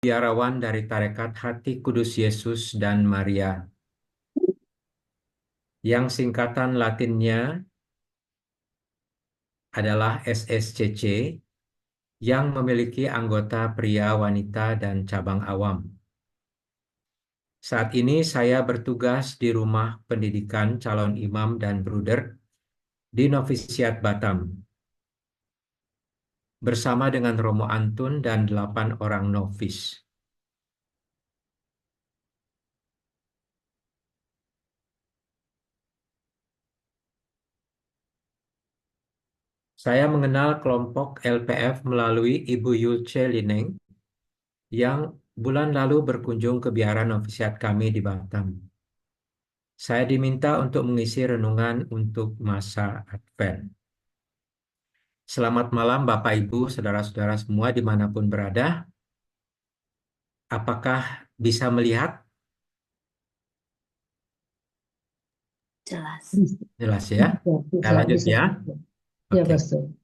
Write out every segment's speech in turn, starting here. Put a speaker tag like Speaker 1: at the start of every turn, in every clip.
Speaker 1: biarawan dari Tarekat Hati Kudus Yesus dan Maria, yang singkatan Latinnya adalah SSCC, yang memiliki anggota pria, wanita, dan cabang awam. Saat ini saya bertugas di Rumah Pendidikan Calon Imam dan Bruder di Novisiat Batam, bersama dengan Romo Antun dan 8 orang novis. Saya mengenal kelompok LPF melalui Ibu Yulce Lineng yang bulan lalu berkunjung ke biara novisiat kami di Batam. Saya diminta untuk mengisi renungan untuk masa Advent. Selamat malam Bapak Ibu, saudara-saudara semua dimanapun berada. Apakah bisa melihat?
Speaker 2: Jelas.
Speaker 1: Jelas ya? Saya lanjut
Speaker 3: Bisa.
Speaker 1: ya.
Speaker 3: Ya,
Speaker 1: Oke.
Speaker 3: Pastor.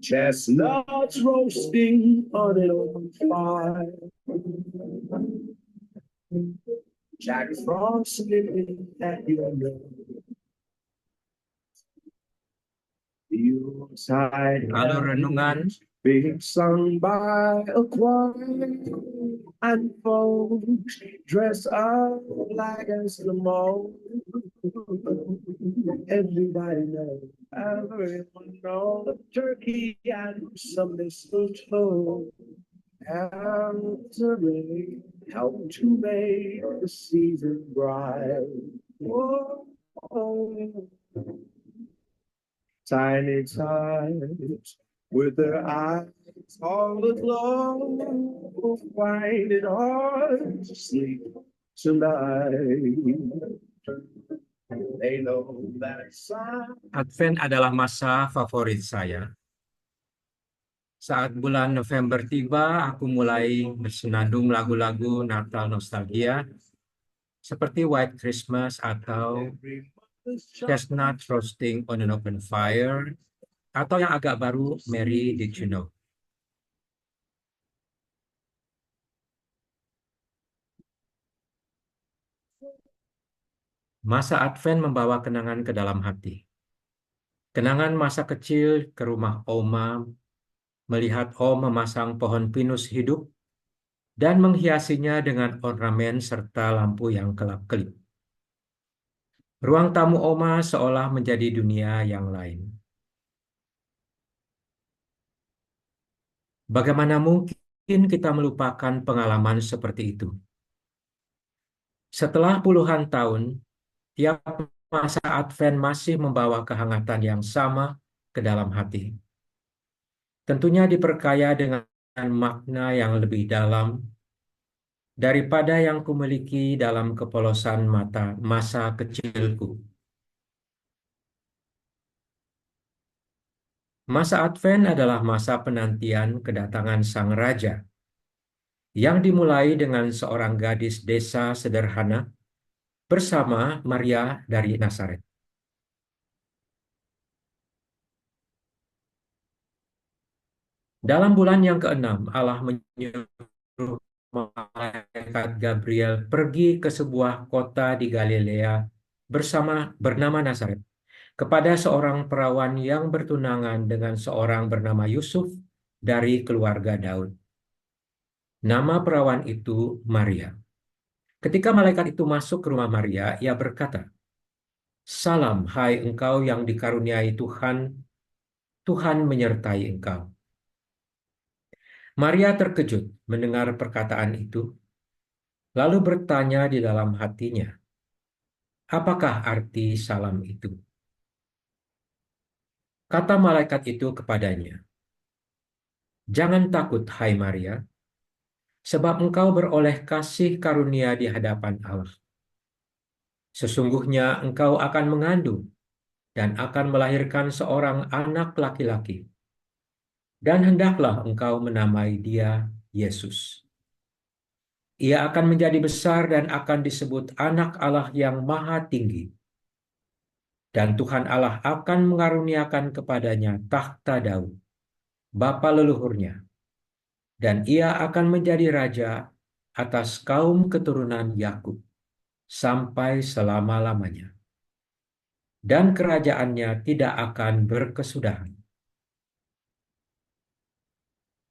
Speaker 4: Chestnuts roasting on an open fire. Jack Frost sniffing at your nose. Yuletide
Speaker 1: Lalu renungan
Speaker 4: being sung by a choir, and folks dress up like Eskimos. Everybody knows, everyone knows, turkey and some mistletoe and to rain help to make the season bright. Whoa, tiny tots with their eyes all aglow, finding hard to sleep tonight. They know that sun.
Speaker 1: Advent adalah masa favorit saya. Saat bulan November tiba, aku mulai bersenandung lagu-lagu Natal nostalgia seperti White Christmas atau Chestnut Roasting on an Open Fire, atau yang agak baru, Mary Did You Know. Masa Advent membawa kenangan ke dalam hati. Kenangan masa kecil ke rumah Oma, melihat Om memasang pohon pinus hidup dan menghiasinya dengan ornamen serta lampu yang kelap-kelip. Ruang tamu Oma seolah menjadi dunia yang lain. Bagaimana mungkin kita melupakan pengalaman seperti itu? Setelah puluhan tahun, tiap masa Advent masih membawa kehangatan yang sama ke dalam hati. Tentunya diperkaya dengan makna yang lebih dalam daripada yang kumiliki dalam kepolosan mata masa kecilku. Masa Advent adalah masa penantian kedatangan Sang Raja, yang dimulai dengan seorang gadis desa sederhana bersama Maria dari Nazaret. Dalam bulan yang ke-6, Allah menyuruh malaikat Gabriel pergi ke sebuah kota di Galilea bernama Nazaret, kepada seorang perawan yang bertunangan dengan seorang bernama Yusuf dari keluarga Daud. Nama perawan itu Maria. Ketika malaikat itu masuk ke rumah Maria, ia berkata, "Salam, hai engkau yang dikaruniai Tuhan, Tuhan menyertai engkau." Maria terkejut mendengar perkataan itu, lalu bertanya di dalam hatinya, Apakah arti salam itu? Kata malaikat itu kepadanya, "Jangan takut, hai Maria, sebab engkau beroleh kasih karunia di hadapan Allah. Sesungguhnya engkau akan mengandung dan akan melahirkan seorang anak laki-laki, dan hendaklah engkau menamai dia Yesus. Ia akan menjadi besar dan akan disebut Anak Allah yang Maha Tinggi. Dan Tuhan Allah akan mengaruniakan kepadanya takhta Daud, bapa leluhurnya, dan ia akan menjadi raja atas kaum keturunan Yakub sampai selama-lamanya. Dan kerajaannya tidak akan berkesudahan."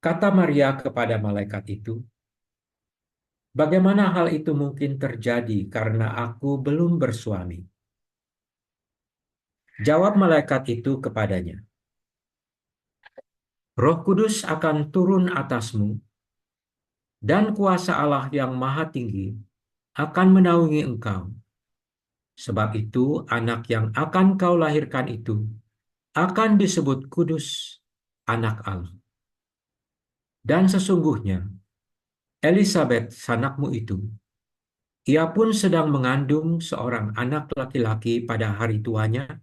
Speaker 1: Kata Maria kepada malaikat itu, "Bagaimana hal itu mungkin terjadi karena aku belum bersuami?" Jawab malaikat itu kepadanya, "Roh Kudus akan turun atasmu, dan kuasa Allah yang Maha Tinggi akan menaungi engkau. Sebab itu, anak yang akan kau lahirkan itu akan disebut kudus, Anak Allah. Dan sesungguhnya, Elisabet, sanakmu itu, ia pun sedang mengandung seorang anak laki-laki pada hari tuanya,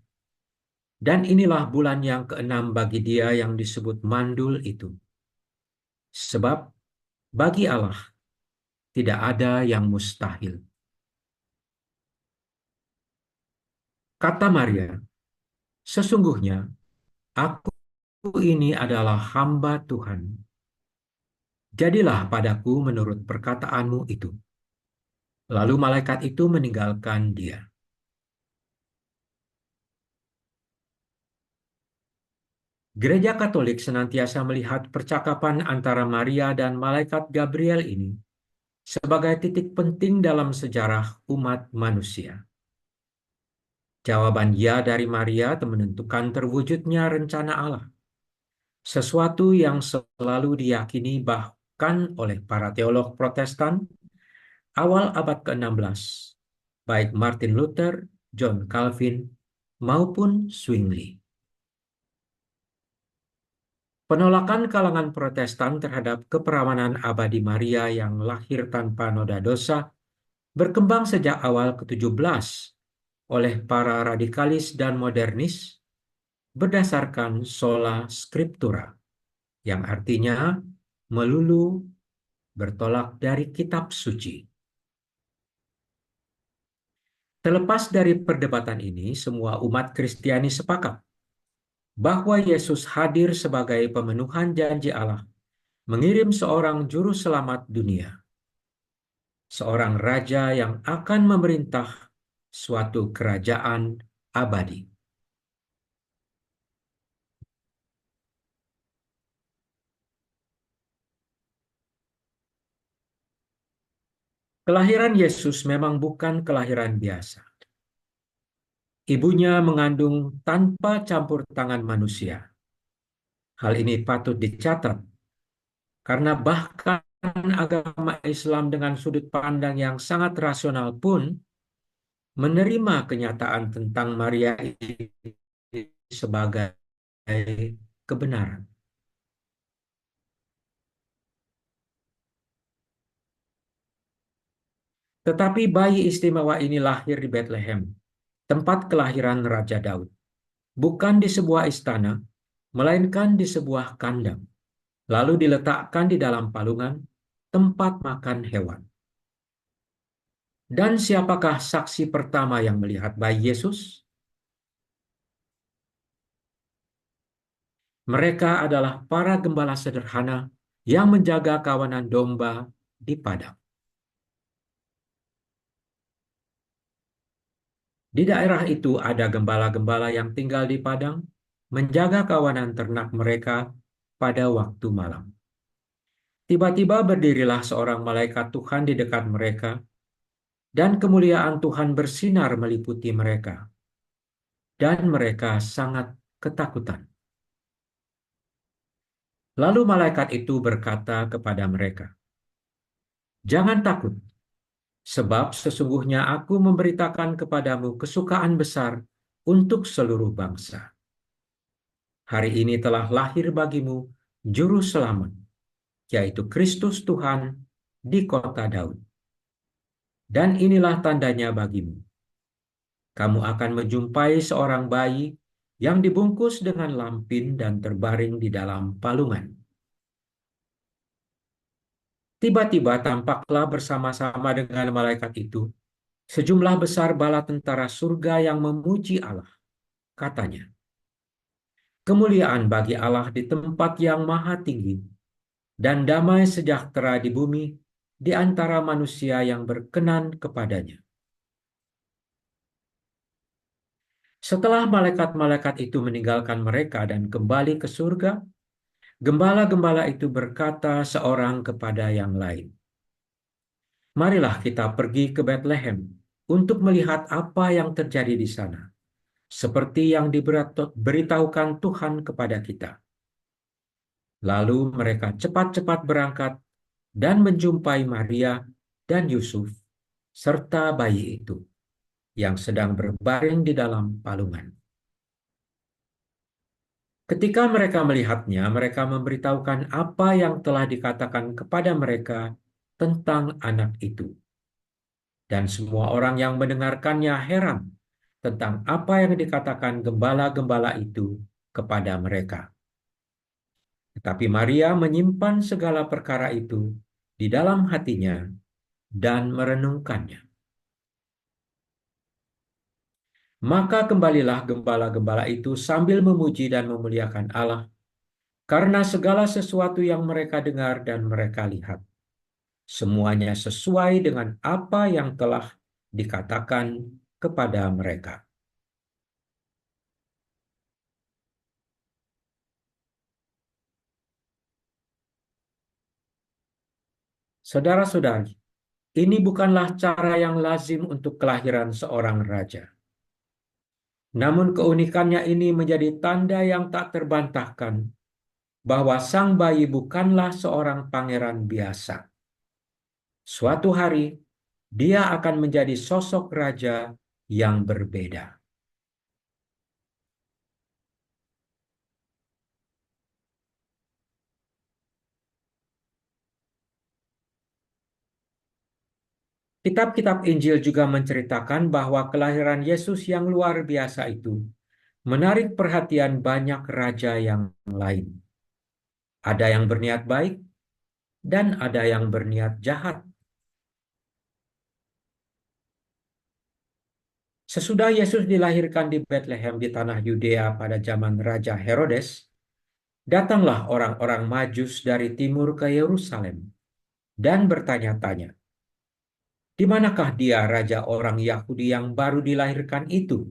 Speaker 1: dan inilah bulan yang keenam bagi dia yang disebut mandul itu. Sebab bagi Allah tidak ada yang mustahil." Kata Maria, "Sesungguhnya aku ini adalah hamba Tuhan. Jadilah padaku menurut perkataanmu itu." Lalu malaikat itu meninggalkan dia. Gereja Katolik senantiasa melihat percakapan antara Maria dan malaikat Gabriel ini sebagai titik penting dalam sejarah umat manusia. Jawaban ya dari Maria menentukan terwujudnya rencana Allah, sesuatu yang selalu diyakini bahkan oleh para teolog Protestan awal abad ke-16, baik Martin Luther, John Calvin, maupun Zwingli. Penolakan kalangan Protestan terhadap keperawanan abadi Maria yang lahir tanpa noda dosa berkembang sejak awal ke-17 oleh para radikalis dan modernis berdasarkan sola scriptura, yang artinya melulu bertolak dari kitab suci. Terlepas dari perdebatan ini, semua umat Kristiani sepakat bahwa Yesus hadir sebagai pemenuhan janji Allah mengirim seorang juru selamat dunia, seorang raja yang akan memerintah suatu kerajaan abadi. Kelahiran Yesus memang bukan kelahiran biasa. Ibunya mengandung tanpa campur tangan manusia. Hal ini patut dicatat karena bahkan agama Islam dengan sudut pandang yang sangat rasional pun menerima kenyataan tentang Maria ini sebagai kebenaran. Tetapi bayi istimewa ini lahir di Bethlehem, tempat kelahiran Raja Daud, bukan di sebuah istana, melainkan di sebuah kandang, lalu diletakkan di dalam palungan, tempat makan hewan. Dan siapakah saksi pertama yang melihat bayi Yesus? Mereka adalah para gembala sederhana yang menjaga kawanan domba di padang. Di daerah itu ada gembala-gembala yang tinggal di padang, menjaga kawanan ternak mereka pada waktu malam. Tiba-tiba berdirilah seorang malaikat Tuhan di dekat mereka, dan kemuliaan Tuhan bersinar meliputi mereka, dan mereka sangat ketakutan. Lalu malaikat itu berkata kepada mereka, "Jangan takut, Sebab sesungguhnya aku memberitakan kepadamu kesukaan besar untuk seluruh bangsa. Hari ini telah lahir bagimu juru selamat, yaitu Kristus Tuhan di kota Daud. Dan inilah tandanya bagimu. Kamu akan menjumpai seorang bayi yang dibungkus dengan lampin dan terbaring di dalam palungan. Tiba-tiba tampaklah bersama-sama dengan malaikat itu sejumlah besar bala tentara surga yang memuji Allah. Katanya, kemuliaan bagi Allah di tempat yang maha tinggi, dan damai sejahtera di bumi di antara manusia yang berkenan kepadanya. Setelah malaikat-malaikat itu meninggalkan mereka dan kembali ke surga, gembala-gembala itu berkata seorang kepada yang lain, marilah kita pergi ke Betlehem untuk melihat apa yang terjadi di sana, seperti yang diberitahukan Tuhan kepada kita. Lalu mereka cepat-cepat berangkat dan menjumpai Maria dan Yusuf, serta bayi itu, yang sedang berbaring di dalam palungan. Ketika mereka melihatnya, mereka memberitahukan apa yang telah dikatakan kepada mereka tentang anak itu. Dan semua orang yang mendengarkannya heran tentang apa yang dikatakan gembala-gembala itu kepada mereka. Tetapi Maria menyimpan segala perkara itu di dalam hatinya dan merenungkannya. Maka kembalilah gembala-gembala itu sambil memuji dan memuliakan Allah karena segala sesuatu yang mereka dengar dan mereka lihat. Semuanya sesuai dengan apa yang telah dikatakan kepada mereka. Saudara-saudari, ini bukanlah cara yang lazim untuk kelahiran seorang raja. Namun keunikannya ini menjadi tanda yang tak terbantahkan bahwa sang bayi bukanlah seorang pangeran biasa. Suatu hari, dia akan menjadi sosok raja yang berbeda. Kitab-kitab Injil juga menceritakan bahwa kelahiran Yesus yang luar biasa itu menarik perhatian banyak raja yang lain. Ada yang berniat baik dan ada yang berniat jahat. Sesudah Yesus dilahirkan di Bethlehem di tanah Yudea pada zaman Raja Herodes, datanglah orang-orang Majus dari timur ke Yerusalem dan bertanya-tanya, di manakah dia raja orang Yahudi yang baru dilahirkan itu?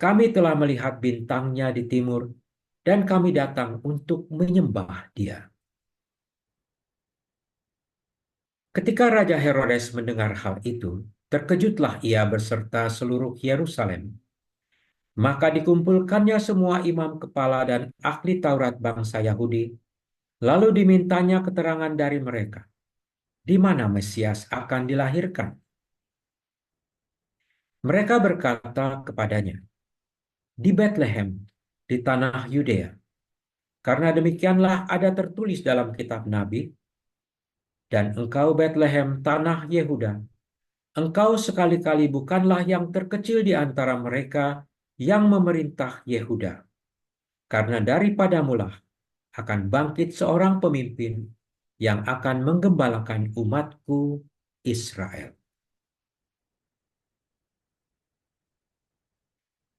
Speaker 1: Kami telah melihat bintangnya di timur dan kami datang untuk menyembah dia. Ketika Raja Herodes mendengar hal itu, terkejutlah ia beserta seluruh Yerusalem. Maka dikumpulkannya semua imam kepala dan ahli Taurat bangsa Yahudi, lalu dimintanya keterangan dari mereka, di mana Mesias akan dilahirkan. Mereka berkata kepadanya, di Bethlehem, di tanah Yudea. Karena demikianlah ada tertulis dalam kitab Nabi, dan engkau Bethlehem, tanah Yehuda, engkau sekali-kali bukanlah yang terkecil di antara mereka yang memerintah Yehuda. Karena daripadamulah akan bangkit seorang pemimpin yang akan menggembalakan umatku Israel.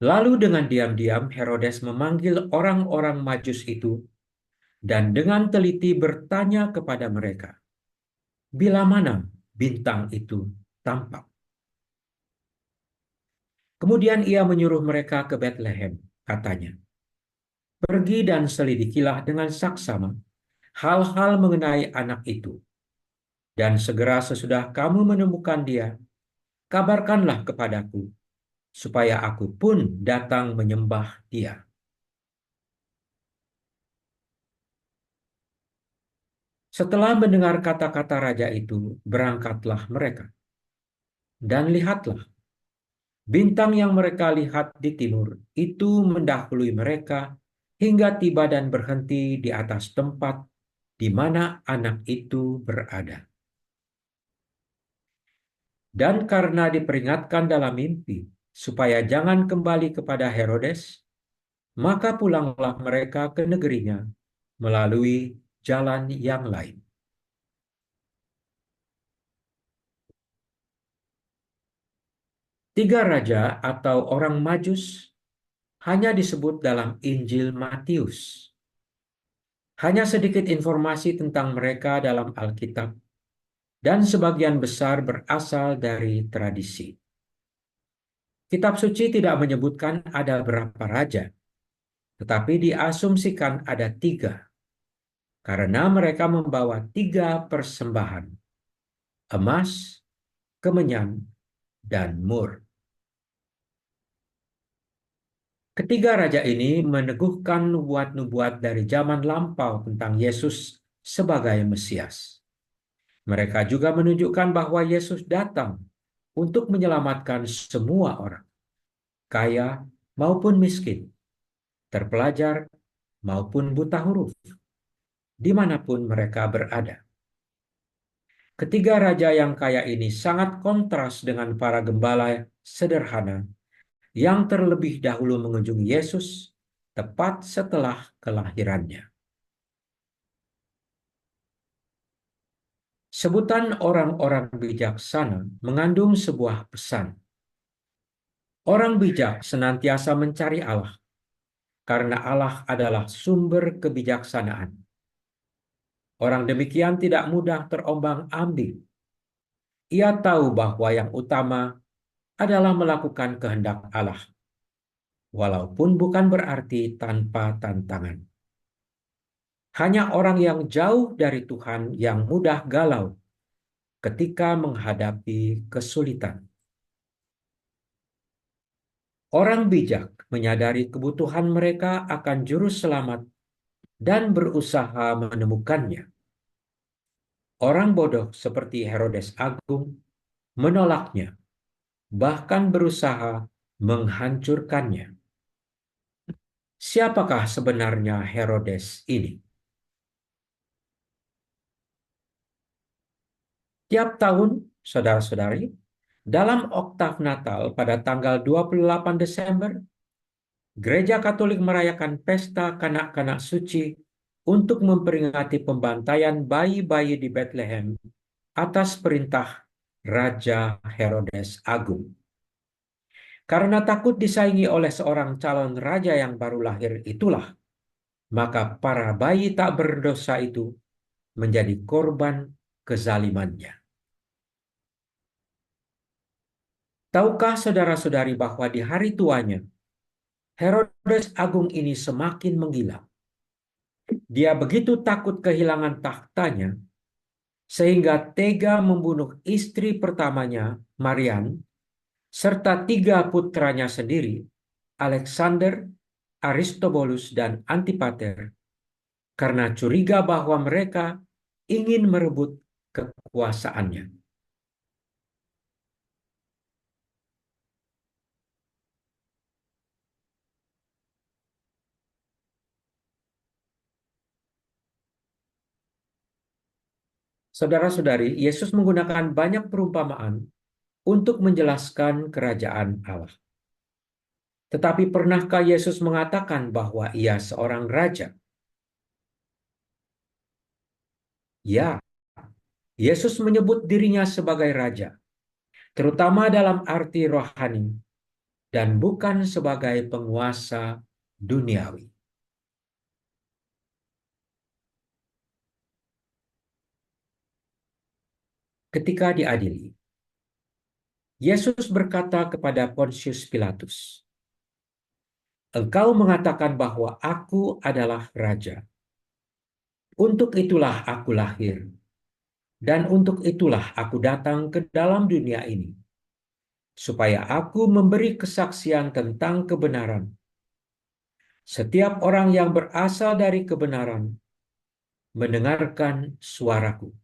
Speaker 1: Lalu dengan diam-diam Herodes memanggil orang-orang Majus itu dan dengan teliti bertanya kepada mereka, bila mana bintang itu tampak? Kemudian ia menyuruh mereka ke Bethlehem, katanya, pergi dan selidikilah dengan saksama hal-hal mengenai anak itu. Dan segera sesudah kamu menemukan dia, kabarkanlah kepadaku, supaya aku pun datang menyembah dia. Setelah mendengar kata-kata raja itu, berangkatlah mereka. Dan lihatlah, bintang yang mereka lihat di timur itu mendahului mereka hingga tiba dan berhenti di atas tempat di mana anak itu berada. Dan karena diperingatkan dalam mimpi, supaya jangan kembali kepada Herodes, maka pulanglah mereka ke negerinya melalui jalan yang lain. Tiga raja atau orang Majus hanya disebut dalam Injil Matius. Hanya sedikit informasi tentang mereka dalam Alkitab, dan sebagian besar berasal dari tradisi. Kitab suci tidak menyebutkan ada berapa raja, tetapi diasumsikan ada tiga, karena mereka membawa tiga persembahan, emas, kemenyan, dan mur. Ketiga raja ini meneguhkan nubuat-nubuat dari zaman lampau tentang Yesus sebagai Mesias. Mereka juga menunjukkan bahwa Yesus datang untuk menyelamatkan semua orang, kaya maupun miskin, terpelajar maupun buta huruf, dimanapun mereka berada. Ketiga raja yang kaya ini sangat kontras dengan para gembala sederhana yang terlebih dahulu mengunjungi Yesus tepat setelah kelahirannya. Sebutan orang-orang bijaksana mengandung sebuah pesan. Orang bijak senantiasa mencari Allah, karena Allah adalah sumber kebijaksanaan. Orang demikian tidak mudah terombang-ambing. Ia tahu bahwa yang utama adalah melakukan kehendak Allah, walaupun bukan berarti tanpa tantangan. Hanya orang yang jauh dari Tuhan yang mudah galau ketika menghadapi kesulitan. Orang bijak menyadari kebutuhan mereka akan juru selamat dan berusaha menemukannya. Orang bodoh seperti Herodes Agung menolaknya, bahkan berusaha menghancurkannya. Siapakah sebenarnya Herodes ini? Tiap tahun, saudara-saudari, dalam oktav Natal pada tanggal 28 Desember, Gereja Katolik merayakan pesta kanak-kanak suci untuk memperingati pembantaian bayi-bayi di Bethlehem atas perintah Raja Herodes Agung. Karena takut disaingi oleh seorang calon raja yang baru lahir itulah, maka para bayi tak berdosa itu menjadi korban kezalimannya. Tahukah saudara-saudari bahwa di hari tuanya, Herodes Agung ini semakin menggila. Dia begitu takut kehilangan tahtanya, sehingga tega membunuh istri pertamanya, Marian, serta tiga putranya sendiri, Alexander, Aristobulus, dan Antipater, karena curiga bahwa mereka ingin merebut kekuasaannya. Saudara-saudari, Yesus menggunakan banyak perumpamaan untuk menjelaskan kerajaan Allah. Tetapi pernahkah Yesus mengatakan bahwa ia seorang raja? Ya, Yesus menyebut dirinya sebagai raja, terutama dalam arti rohani, dan bukan sebagai penguasa duniawi. Ketika diadili, Yesus berkata kepada Pontius Pilatus, "Engkau mengatakan bahwa aku adalah raja. Untuk itulah aku lahir, dan untuk itulah aku datang ke dalam dunia ini, supaya aku memberi kesaksian tentang kebenaran. Setiap orang yang berasal dari kebenaran mendengarkan suaraku."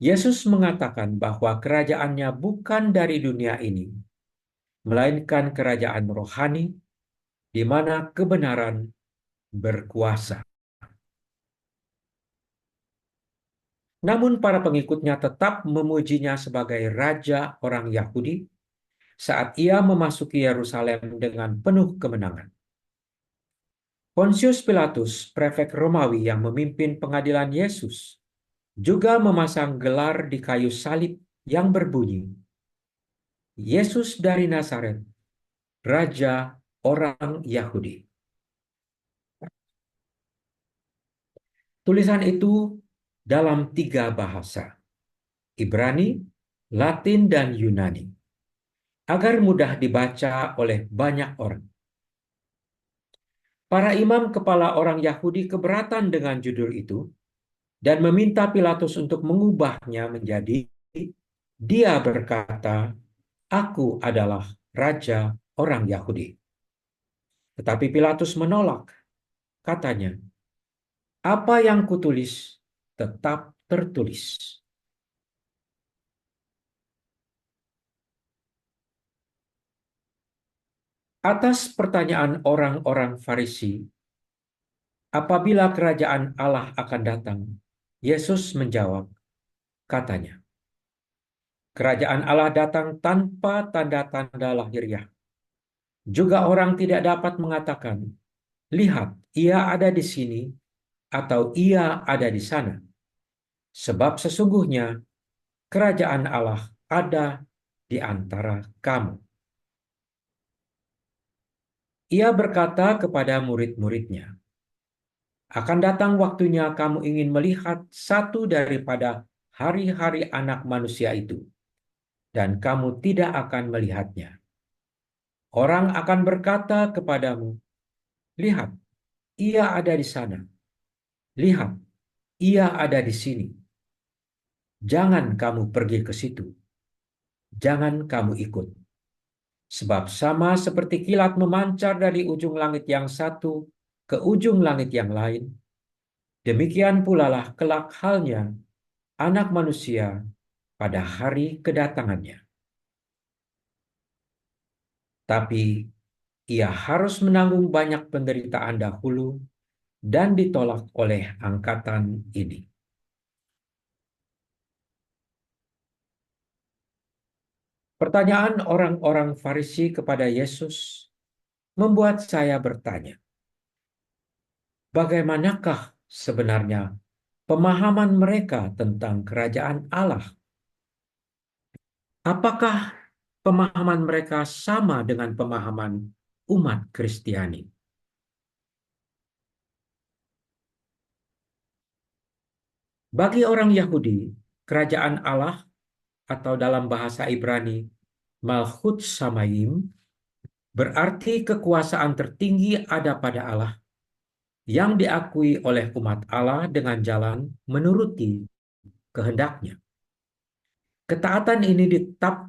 Speaker 1: Yesus mengatakan bahwa kerajaannya bukan dari dunia ini, melainkan kerajaan rohani di mana kebenaran berkuasa. Namun para pengikutnya tetap memujinya sebagai raja orang Yahudi saat ia memasuki Yerusalem dengan penuh kemenangan. Pontius Pilatus, prefek Romawi yang memimpin pengadilan Yesus, juga memasang gelar di kayu salib yang berbunyi, Yesus dari Nazaret, Raja orang Yahudi. Tulisan itu dalam 3 bahasa, Ibrani, Latin, dan Yunani, agar mudah dibaca oleh banyak orang. Para imam kepala orang Yahudi keberatan dengan judul itu dan meminta Pilatus untuk mengubahnya menjadi, dia berkata, "Aku adalah raja orang Yahudi." Tetapi Pilatus menolak, katanya, "Apa yang kutulis tetap tertulis." Atas pertanyaan orang-orang Farisi, apabila kerajaan Allah akan datang, Yesus menjawab, katanya, "Kerajaan Allah datang tanpa tanda-tanda lahiriah. Juga orang tidak dapat mengatakan, 'Lihat, ia ada di sini,' atau 'ia ada di sana.' Sebab sesungguhnya kerajaan Allah ada di antara kamu." Ia berkata kepada murid-muridnya, "Akan datang waktunya kamu ingin melihat satu daripada hari-hari Anak Manusia itu, dan kamu tidak akan melihatnya. Orang akan berkata kepadamu, 'Lihat, ia ada di sana. Lihat, ia ada di sini.' Jangan kamu pergi ke situ. Jangan kamu ikut. Sebab sama seperti kilat memancar dari ujung langit yang satu ke ujung langit yang lain, demikian pula lah kelak halnya Anak Manusia pada hari kedatangannya. Tapi ia harus menanggung banyak penderitaan dahulu dan ditolak oleh angkatan ini." Pertanyaan orang-orang Farisi kepada Yesus membuat saya bertanya, bagaimanakah sebenarnya pemahaman mereka tentang kerajaan Allah? Apakah pemahaman mereka sama dengan pemahaman umat Kristiani? Bagi orang Yahudi, kerajaan Allah atau dalam bahasa Ibrani Malchut Shamayim berarti kekuasaan tertinggi ada pada Allah yang diakui oleh umat Allah dengan jalan menuruti kehendaknya. Ketaatan ini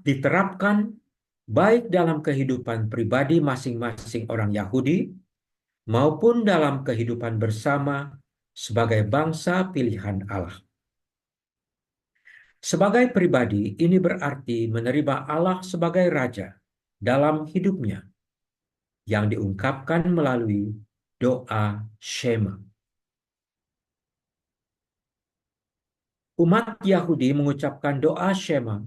Speaker 1: diterapkan baik dalam kehidupan pribadi masing-masing orang Yahudi maupun dalam kehidupan bersama sebagai bangsa pilihan Allah. Sebagai pribadi, ini berarti menerima Allah sebagai Raja dalam hidupnya yang diungkapkan melalui doa Shema. Umat Yahudi mengucapkan doa Shema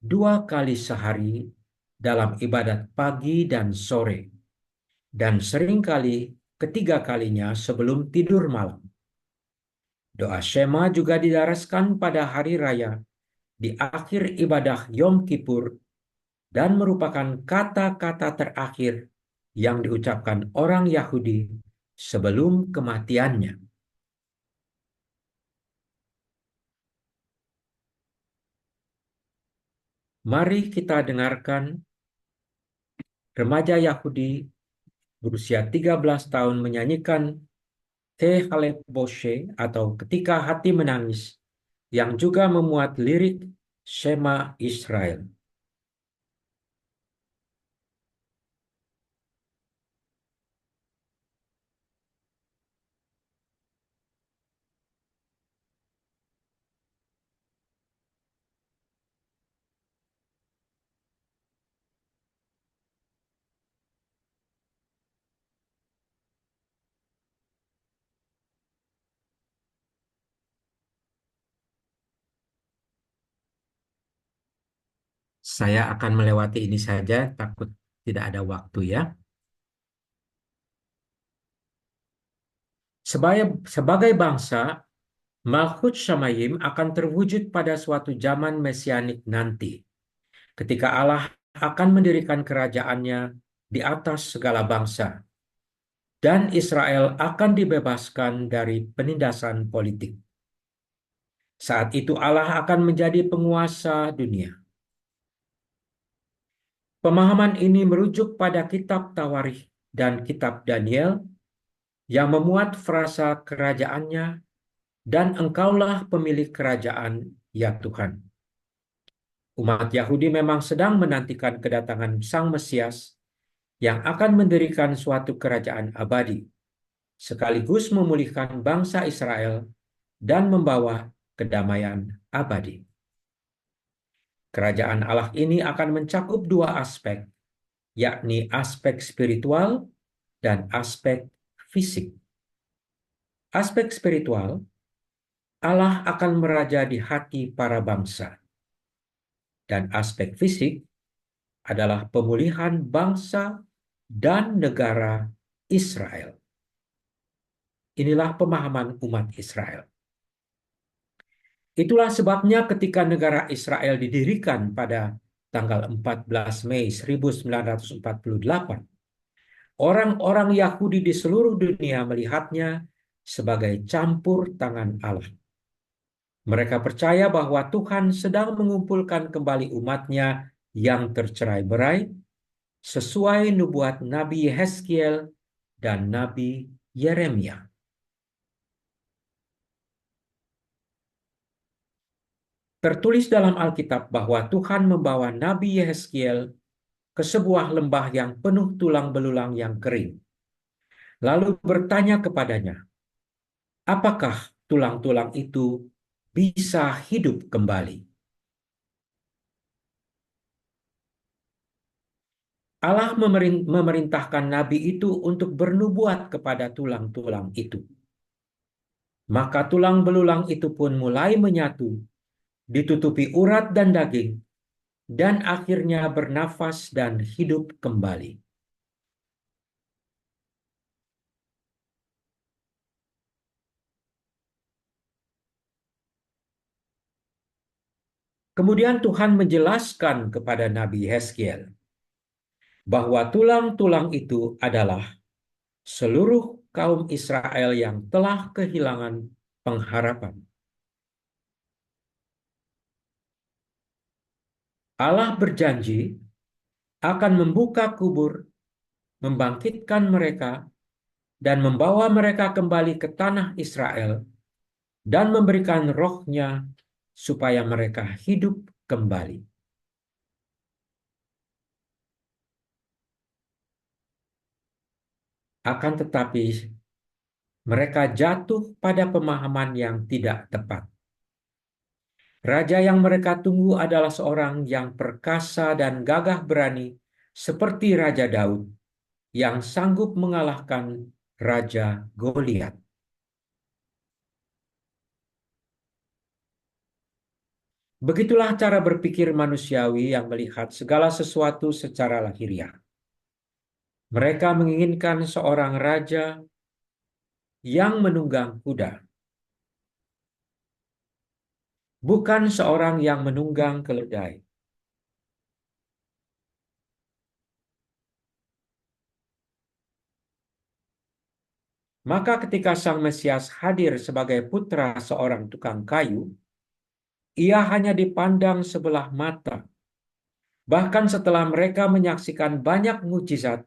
Speaker 1: 2 kali sehari dalam ibadat pagi dan sore, dan seringkali ketiga kalinya sebelum tidur malam. Doa Shema juga didaraskan pada hari raya di akhir ibadah Yom Kippur dan merupakan kata-kata terakhir yang diucapkan orang Yahudi sebelum kematiannya. Mari kita dengarkan remaja Yahudi berusia 13 tahun menyanyikan Tehalep Boshe atau Ketika Hati Menangis yang juga memuat lirik Shema Israel. Saya akan melewati ini saja, takut tidak ada waktu ya. Sebagai bangsa, Malkut Shamayim akan terwujud pada suatu zaman mesianik nanti, ketika Allah akan mendirikan kerajaannya di atas segala bangsa, dan Israel akan dibebaskan dari penindasan politik. Saat itu Allah akan menjadi penguasa dunia. Pemahaman ini merujuk pada kitab Tawarikh dan kitab Daniel yang memuat frasa kerajaannya, dan engkaulah pemilik kerajaan, ya Tuhan. Umat Yahudi memang sedang menantikan kedatangan Sang Mesias yang akan mendirikan suatu kerajaan abadi, sekaligus memulihkan bangsa Israel dan membawa kedamaian abadi. Kerajaan Allah ini akan mencakup dua aspek, yakni aspek spiritual dan aspek fisik. Aspek spiritual, Allah akan meraja di hati para bangsa. Dan aspek fisik adalah pemulihan bangsa dan negara Israel. Inilah pemahaman umat Israel. Itulah sebabnya ketika negara Israel didirikan pada tanggal 14 Mei 1948, orang-orang Yahudi di seluruh dunia melihatnya sebagai campur tangan Allah. Mereka percaya bahwa Tuhan sedang mengumpulkan kembali umatnya yang tercerai-berai sesuai nubuat Nabi Yehezkiel dan Nabi Yeremia. Tertulis dalam Alkitab bahwa Tuhan membawa Nabi Yehezkiel ke sebuah lembah yang penuh tulang belulang yang kering. Lalu bertanya kepadanya, apakah tulang-tulang itu bisa hidup kembali? Allah memerintahkan nabi itu untuk bernubuat kepada tulang-tulang itu. Maka tulang belulang itu pun mulai menyatu, ditutupi urat dan daging, dan akhirnya bernafas dan hidup kembali. Kemudian Tuhan menjelaskan kepada Nabi Hezkiel bahwa tulang-tulang itu adalah seluruh kaum Israel yang telah kehilangan pengharapan. Allah berjanji akan membuka kubur, membangkitkan mereka, dan membawa mereka kembali ke tanah Israel, dan memberikan roh-Nya supaya mereka hidup kembali. Akan tetapi, mereka jatuh pada pemahaman yang tidak tepat. Raja yang mereka tunggu adalah seorang yang perkasa dan gagah berani, seperti Raja Daud, yang sanggup mengalahkan Raja Goliat. Begitulah cara berpikir manusiawi yang melihat segala sesuatu secara lahiriah. Mereka menginginkan seorang raja yang menunggang kuda, bukan seorang yang menunggang keledai. Maka ketika Sang Mesias hadir sebagai putra seorang tukang kayu, ia hanya dipandang sebelah mata. Bahkan setelah mereka menyaksikan banyak mukjizat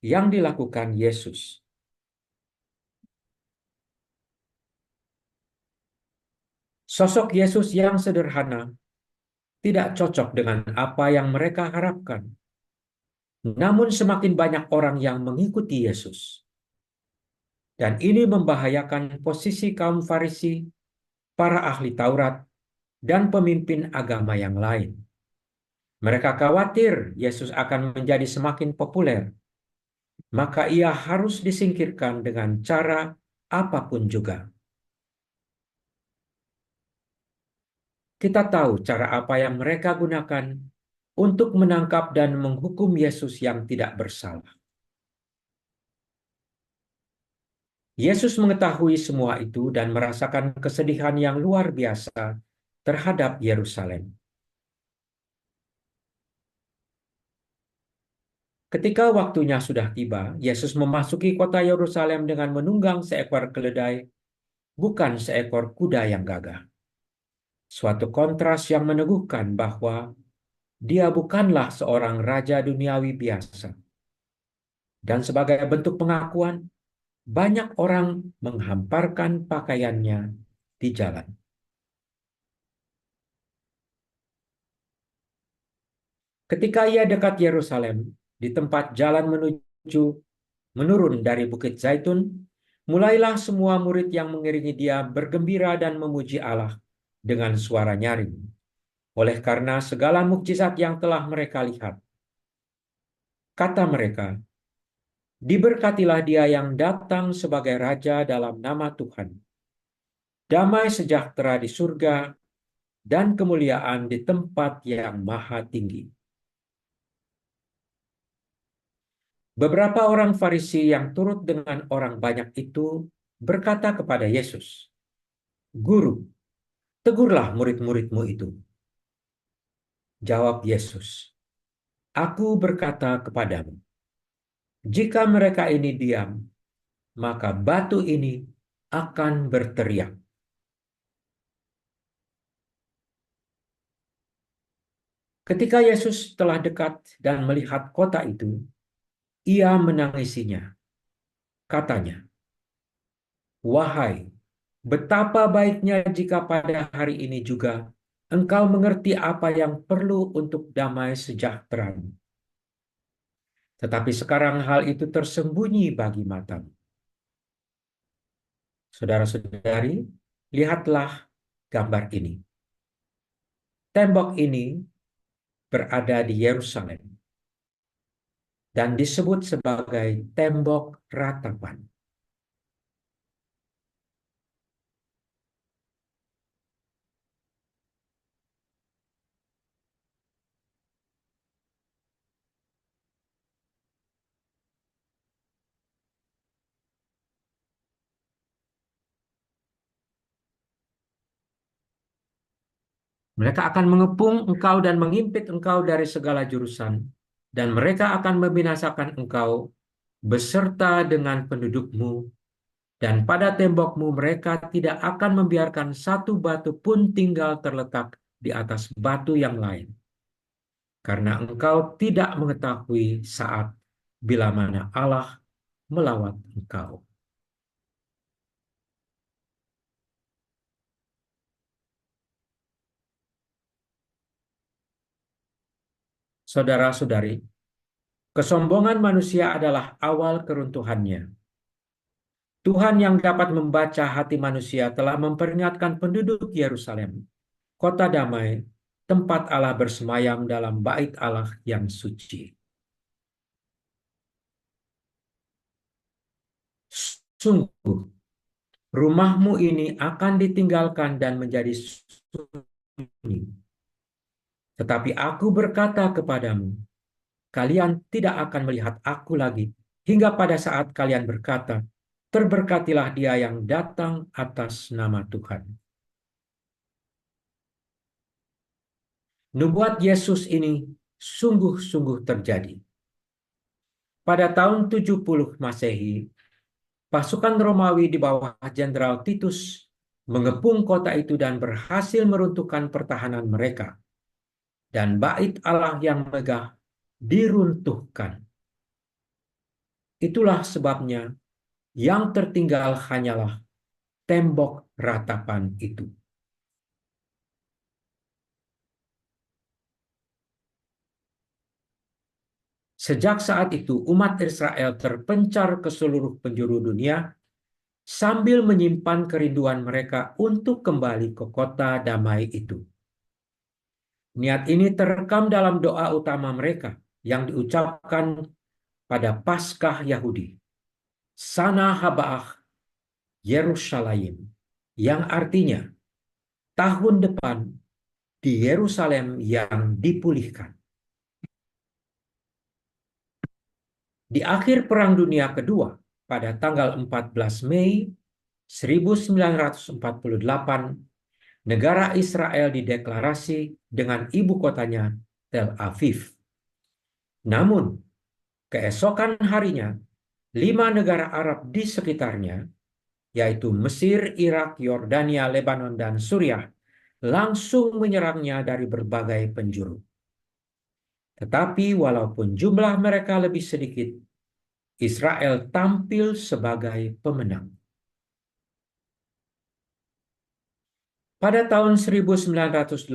Speaker 1: yang dilakukan Yesus. Sosok Yesus yang sederhana tidak cocok dengan apa yang mereka harapkan. Namun semakin banyak orang yang mengikuti Yesus. Dan ini membahayakan posisi kaum Farisi, para ahli Taurat, dan pemimpin agama yang lain. Mereka khawatir Yesus akan menjadi semakin populer, maka ia harus disingkirkan dengan cara apapun juga. Kita tahu cara apa yang mereka gunakan untuk menangkap dan menghukum Yesus yang tidak bersalah. Yesus mengetahui semua itu dan merasakan kesedihan yang luar biasa terhadap Yerusalem. Ketika waktunya sudah tiba, Yesus memasuki kota Yerusalem dengan menunggang seekor keledai, bukan seekor kuda yang gagah. Suatu kontras yang meneguhkan bahwa dia bukanlah seorang raja duniawi biasa. Dan sebagai bentuk pengakuan, banyak orang menghamparkan pakaiannya di jalan. Ketika ia dekat Yerusalem, di tempat jalan menurun dari Bukit Zaitun, mulailah semua murid yang mengiringi dia bergembira dan memuji Allah dengan suara nyaring, oleh karena segala mukjizat yang telah mereka lihat. Kata mereka, "Diberkatilah dia yang datang sebagai Raja dalam nama Tuhan. Damai sejahtera di surga dan kemuliaan di tempat yang maha tinggi." Beberapa orang Farisi yang turut dengan orang banyak itu berkata kepada Yesus, "Guru, tegurlah murid-muridmu itu." Jawab Yesus, "Aku berkata kepadamu, jika mereka ini diam, maka batu ini akan berteriak." Ketika Yesus telah dekat dan melihat kota itu, ia menangisinya. Katanya, "Wahai, betapa baiknya jika pada hari ini juga engkau mengerti apa yang perlu untuk damai sejahtera. Tetapi sekarang hal itu tersembunyi bagi matamu." Saudara-saudari, lihatlah gambar ini. Tembok ini berada di Yerusalem dan disebut sebagai tembok ratapan. Mereka akan mengepung engkau dan mengimpit engkau dari segala jurusan, dan mereka akan membinasakan engkau beserta dengan pendudukmu, dan pada tembokmu mereka tidak akan membiarkan satu batu pun tinggal terletak di atas batu yang lain, karena engkau tidak mengetahui saat bila mana Allah melawat engkau. Saudara-saudari, kesombongan manusia adalah awal keruntuhannya. Tuhan yang dapat membaca hati manusia telah memperingatkan penduduk Yerusalem, kota damai, tempat Allah bersemayam dalam bait Allah yang suci. Sungguh, rumahmu ini akan ditinggalkan dan menjadi sunyi. Tetapi aku berkata kepadamu, kalian tidak akan melihat aku lagi, hingga pada saat kalian berkata, terberkatilah dia yang datang atas nama Tuhan. Nubuat Yesus ini sungguh-sungguh terjadi. Pada tahun 70 Masehi, pasukan Romawi di bawah Jenderal Titus mengepung kota itu dan berhasil meruntuhkan pertahanan mereka. Dan bait Allah yang megah diruntuhkan. Itulah sebabnya yang tertinggal hanyalah tembok ratapan itu. Sejak saat itu, umat Israel terpencar ke seluruh penjuru dunia sambil menyimpan kerinduan mereka untuk kembali ke kota damai itu. Niat ini terekam dalam doa utama mereka yang diucapkan pada Paskah Yahudi. Sana Habaach Yerusalem, yang artinya tahun depan di Yerusalem yang dipulihkan. Di akhir Perang Dunia Kedua, pada tanggal 14 Mei 1948, negara Israel dideklarasi dengan ibu kotanya Tel Aviv. Namun, keesokan harinya, 5 negara Arab di sekitarnya, yaitu Mesir, Irak, Yordania, Lebanon, dan Suriah, langsung menyerangnya dari berbagai penjuru. Tetapi walaupun jumlah mereka lebih sedikit, Israel tampil sebagai pemenang. Pada tahun 1980,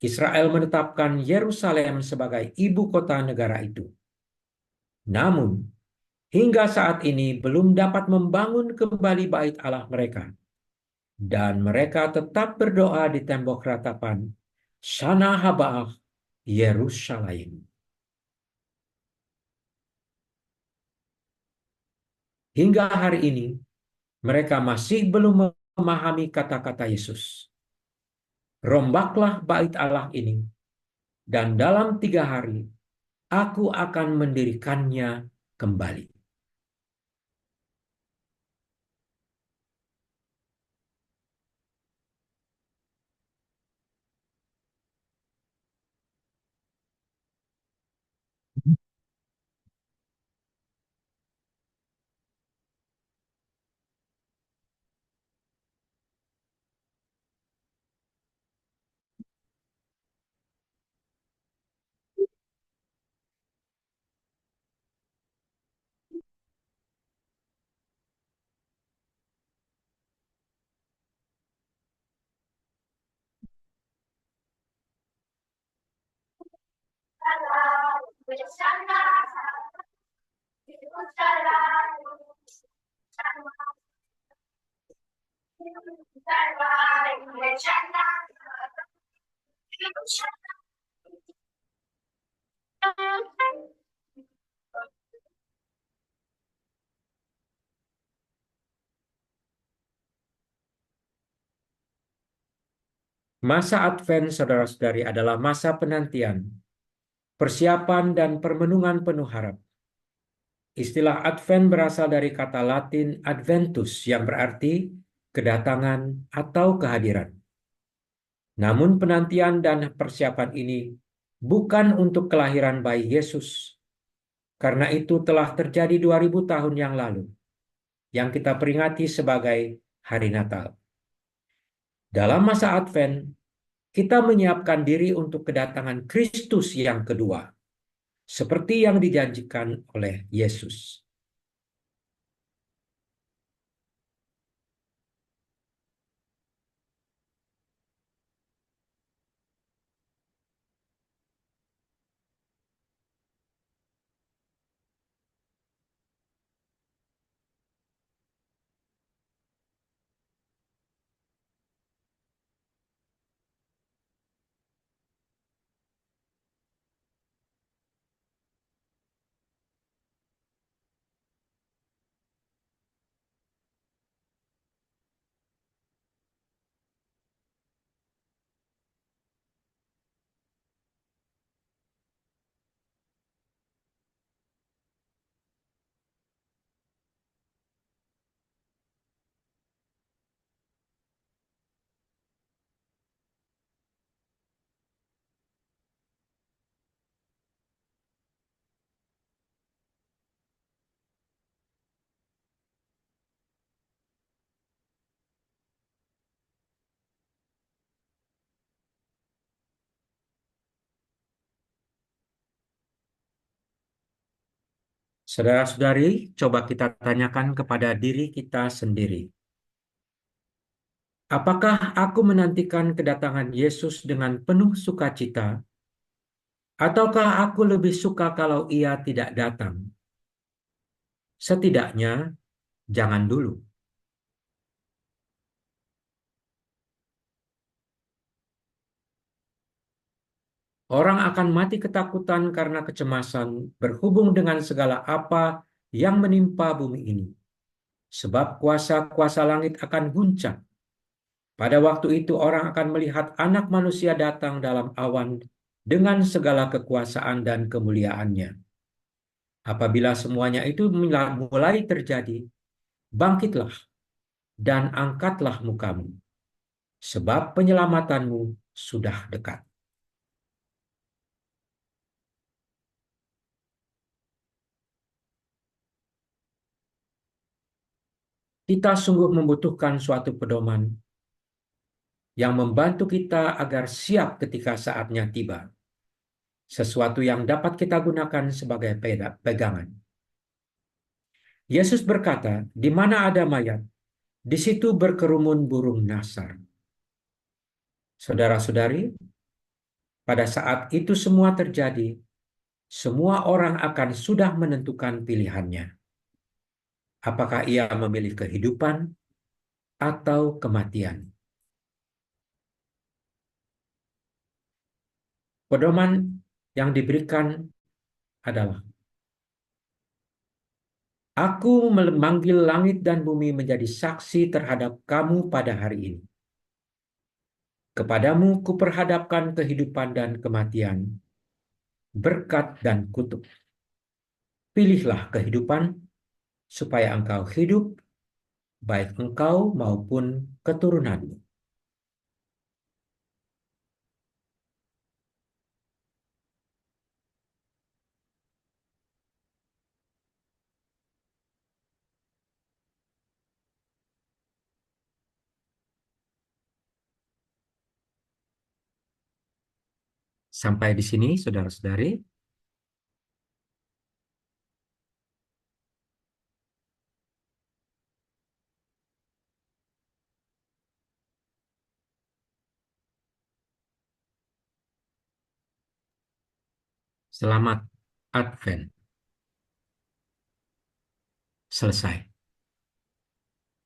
Speaker 1: Israel menetapkan Yerusalem sebagai ibu kota negara itu. Namun, hingga saat ini belum dapat membangun kembali bait Allah mereka. Dan mereka tetap berdoa di tembok ratapan Shana Haba'ah Yerusalem. Hingga hari ini, mereka masih belum memahami kata-kata Yesus. Rombaklah bait Allah ini, dan dalam 3 hari aku akan mendirikannya kembali. Masa Advent, saudara-saudari, adalah masa penantian, persiapan, dan permenungan penuh harap. Istilah Advent berasal dari kata Latin adventus yang berarti kedatangan atau kehadiran. Namun penantian dan persiapan ini bukan untuk kelahiran bayi Yesus, karena itu telah terjadi 2000 tahun yang lalu, yang kita peringati sebagai Hari Natal. Dalam masa Advent, kita menyiapkan diri untuk kedatangan Kristus yang kedua, seperti yang dijanjikan oleh Yesus. Saudara-saudari, coba kita tanyakan kepada diri kita sendiri. Apakah aku menantikan kedatangan Yesus dengan penuh sukacita, ataukah aku lebih suka kalau ia tidak datang? Setidaknya, jangan dulu. Orang akan mati ketakutan karena kecemasan berhubung dengan segala apa yang menimpa bumi ini. Sebab kuasa-kuasa langit akan guncang. Pada waktu itu orang akan melihat Anak Manusia datang dalam awan dengan segala kekuasaan dan kemuliaannya. Apabila semuanya itu mulai terjadi, bangkitlah dan angkatlah mukamu, sebab penyelamatanmu sudah dekat. Kita sungguh membutuhkan suatu pedoman yang membantu kita agar siap ketika saatnya tiba. Sesuatu yang dapat kita gunakan sebagai pegangan. Yesus berkata, di mana ada mayat, di situ berkerumun burung nasar. Saudara-saudari, pada saat itu semua terjadi, semua orang akan sudah menentukan pilihannya. Apakah ia memilih kehidupan atau kematian? Pedoman yang diberikan adalah, Aku memanggil langit dan bumi menjadi saksi terhadap kamu pada hari ini. Kepadamu kuperhadapkan kehidupan dan kematian, berkat dan kutuk. Pilihlah kehidupan, supaya engkau hidup, baik engkau maupun keturunanmu. Sampai di sini, saudara-saudari. Selamat Advent. Selesai.